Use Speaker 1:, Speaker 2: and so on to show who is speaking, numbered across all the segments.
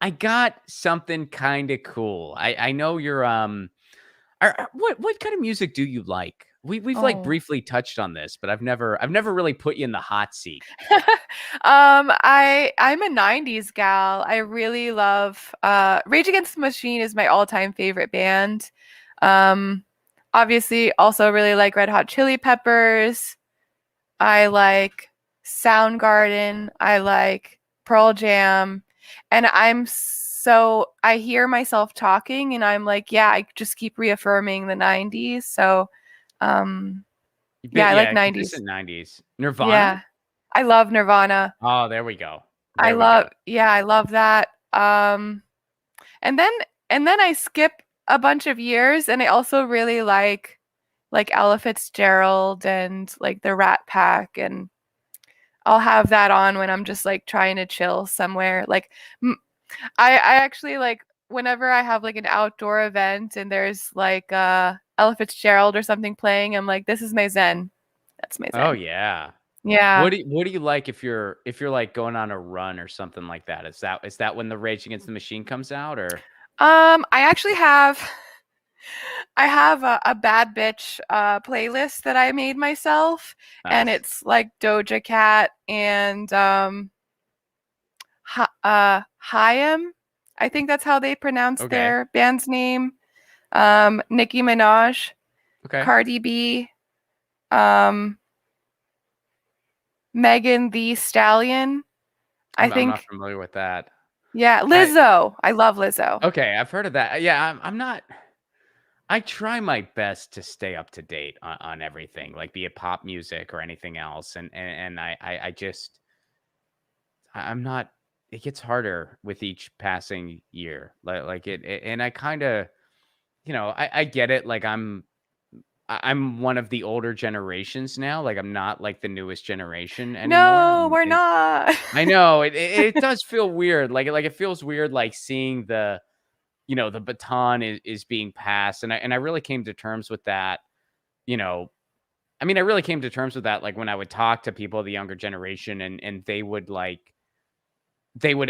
Speaker 1: I got something kind of cool. I know you're what kind of music do you like? We've like
Speaker 2: Oh.
Speaker 1: briefly touched on this, but I've never really put you in the hot seat.
Speaker 2: I'm a 90s gal. I really love Rage Against the Machine is my all-time favorite band. Um Obviously also really like Red Hot Chili Peppers. I like Soundgarden. I like Pearl Jam. And I hear myself talking and I'm like, yeah, I just keep reaffirming the 90s. So um yeah, I like
Speaker 1: Yeah,
Speaker 2: 90s.
Speaker 1: consistent 90s. Nirvana?
Speaker 2: Yeah. I love Nirvana.
Speaker 1: Oh, there we go. There we go.
Speaker 2: I love that. And then I skip a bunch of years and I also really like Ella Fitzgerald and like the Rat Pack, and I'll have that on when I'm just like trying to chill somewhere. Like I actually like whenever I have like an outdoor event and there's like Ella Fitzgerald or something playing, I'm like, this is my zen. That's my
Speaker 1: Oh
Speaker 2: zen.
Speaker 1: yeah.
Speaker 2: Yeah.
Speaker 1: What do you like if you're like going on a run or something like that? Is that when the Rage Against the Machine comes out or
Speaker 2: I actually have I have a bad bitch playlist that I made myself, and
Speaker 1: nice?
Speaker 2: it's like Doja Cat and Haim. I think that's how they pronounce
Speaker 1: Okay.
Speaker 2: their band's name. Nicki Minaj,
Speaker 1: Okay.
Speaker 2: Cardi B, um, Megan the Stallion. I
Speaker 1: I'm not
Speaker 2: think,
Speaker 1: familiar with that.
Speaker 2: yeah,
Speaker 1: I
Speaker 2: Lizzo. I love Lizzo.
Speaker 1: Okay, I've heard of that. Yeah, I'm not I try my best to stay up to date on everything, like be it pop music or anything else. And I just I'm not it gets harder with each passing year. And I kind of, I get it. Like I'm one of the older generations now. Like I'm not like the newest generation anymore.
Speaker 2: No, we're not.
Speaker 1: I know it does feel weird. Like it feels weird like seeing the baton is being passed. And I really came to terms with that, you know. I mean, I really came to terms with that like when I would talk to people of the younger generation and they would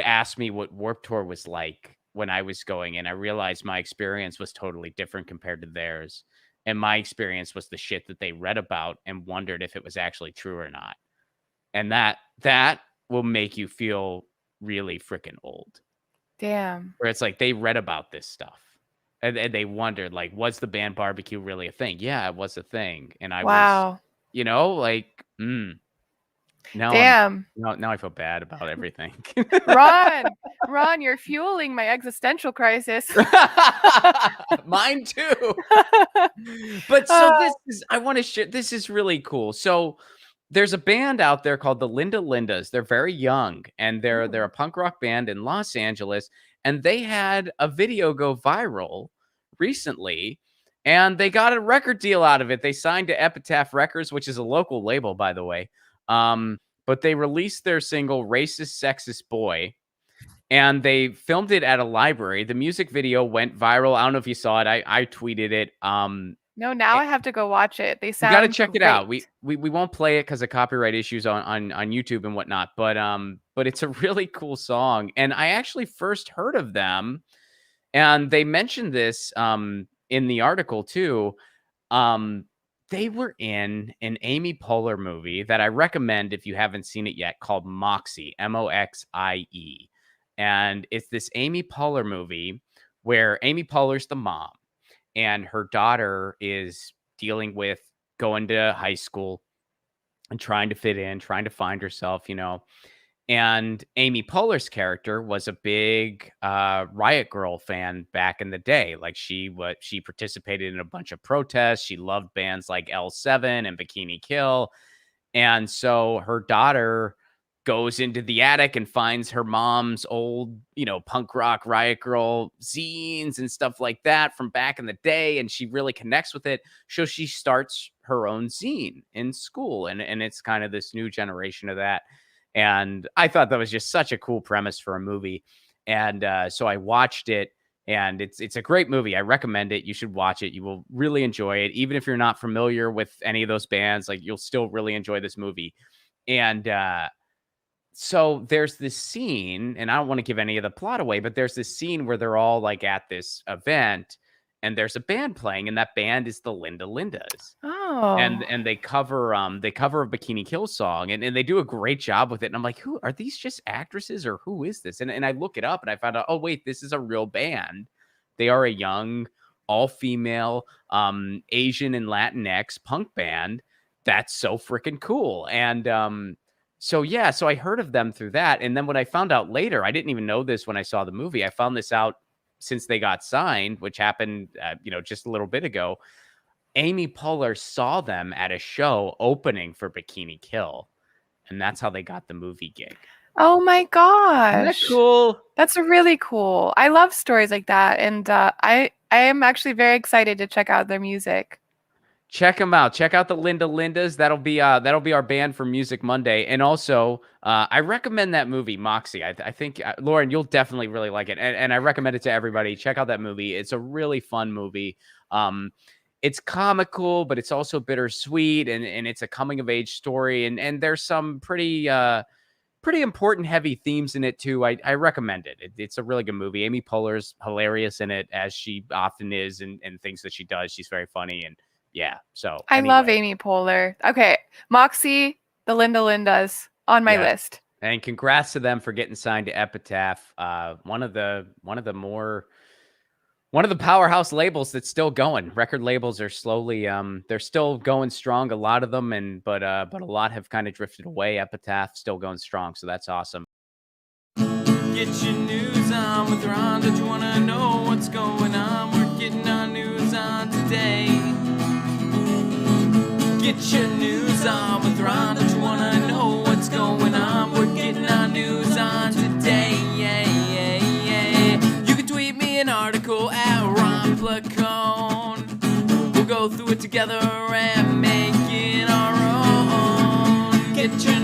Speaker 1: ask me what Warped Tour was like when I was going, and I realized my experience was totally different compared to theirs. And my experience was the shit that they read about and wondered if it was actually true or not. And that will make you feel really freaking old.
Speaker 2: Damn.
Speaker 1: Where it's like they read about this stuff. And they wondered, like, was the band barbecue really a thing? Yeah, it was a thing. And I was,
Speaker 2: Wow.
Speaker 1: like, now
Speaker 2: Damn.
Speaker 1: now I feel bad about everything.
Speaker 2: Ron, Ron, you're fueling my existential crisis.
Speaker 1: Mine too. But so
Speaker 2: Uh,
Speaker 1: I want to share, this is really cool. So there's a band out there called the Linda Lindas. They're very young and they're
Speaker 2: Ooh.
Speaker 1: a punk rock band in Los Angeles, and they had a video go viral recently and they got a record deal out of it. They signed to Epitaph Records, which is a local label, by the way. But they released their single Racist Sexist Boy, and they filmed it at a library. The music video went viral. I don't know if you saw it. I tweeted it.
Speaker 2: No, now I have to go watch it. They
Speaker 1: You gotta
Speaker 2: sound
Speaker 1: check it out.
Speaker 2: great.
Speaker 1: We won't play it because of copyright issues on YouTube and whatnot, but it's a really cool song, and I actually first heard of them, and they mentioned this, in the article too. Um, they were in an Amy Poehler movie that I recommend if you haven't seen it yet, called Moxie, Moxie, and it's this Amy Poehler movie where Amy Poehler's the mom, and her daughter is dealing with going to high school and trying to fit in, trying to find herself. And Amy Poehler's character was a big Riot Girl fan back in the day. Like she participated in a bunch of protests. She loved bands like L7 and Bikini Kill. And so her daughter goes into the attic and finds her mom's old, punk rock Riot Girl zines and stuff like that from back in the day. And she really connects with it. So she starts her own zine in school. And it's kind of this new generation of that. And I thought that was just such a cool premise for a movie. And so I watched it. And it's a great movie. I recommend it. You should watch it. You will really enjoy it. Even if you're not familiar with any of those bands, like you'll still really enjoy this movie. And So there's this scene, and I don't want to give any of the plot away, but there's this scene where they're all like at this event and there's a band playing, and that band is the Linda Lindas.
Speaker 2: Oh.
Speaker 1: And they cover a Bikini Kill song, and they do a great job with it. And I'm like, who are these, just actresses, or who is this? And I look it up and I found out, oh wait, this is a real band. They are a young, all-female, Asian and Latinx punk band. That's so freaking cool. And so yeah, so I heard of them through that. And then when I found out later, I didn't even know this when I saw the movie. I found this out since they got signed, which happened, just a little bit ago. Amy Poehler saw them at a show opening for Bikini Kill, and that's how they got the movie gig.
Speaker 2: Oh my
Speaker 1: Isn't that
Speaker 2: gosh.
Speaker 1: cool?
Speaker 2: That's really cool. I love stories like that, and I am actually very excited to check out their music.
Speaker 1: Check them out. Check out the Linda Lindas. That'll be our band for Music Monday. And also, I recommend that movie Moxie. I think Lauren, you'll definitely really like it, and I recommend it to everybody. Check out that movie. It's a really fun movie. It's comical, but it's also bittersweet, and it's a coming of age story, and there's some pretty important heavy themes in it too. I recommend it. It's a really good movie. Amy Poehler's hilarious in it, as she often is, and things that she does. She's very funny, and yeah. So
Speaker 2: I
Speaker 1: anyway.
Speaker 2: love Amy Poehler. Okay, Moxie, the Linda Lindas on my list.
Speaker 1: And congrats to them for getting signed to Epitaph. One of the powerhouse labels that's still going. Record labels are slowly, they're still going strong, a lot of them, but a lot have kind of drifted away. Epitaph still going strong, so that's awesome.
Speaker 3: Get your news on with Ron. Don't you want to know what's going on? We're getting our news on today. Get your news on with Ron. Don't you want to know what's going on? We're getting our news on today. You can tweet me an article at Ron Placone. We'll go through it together and make it our own. Get your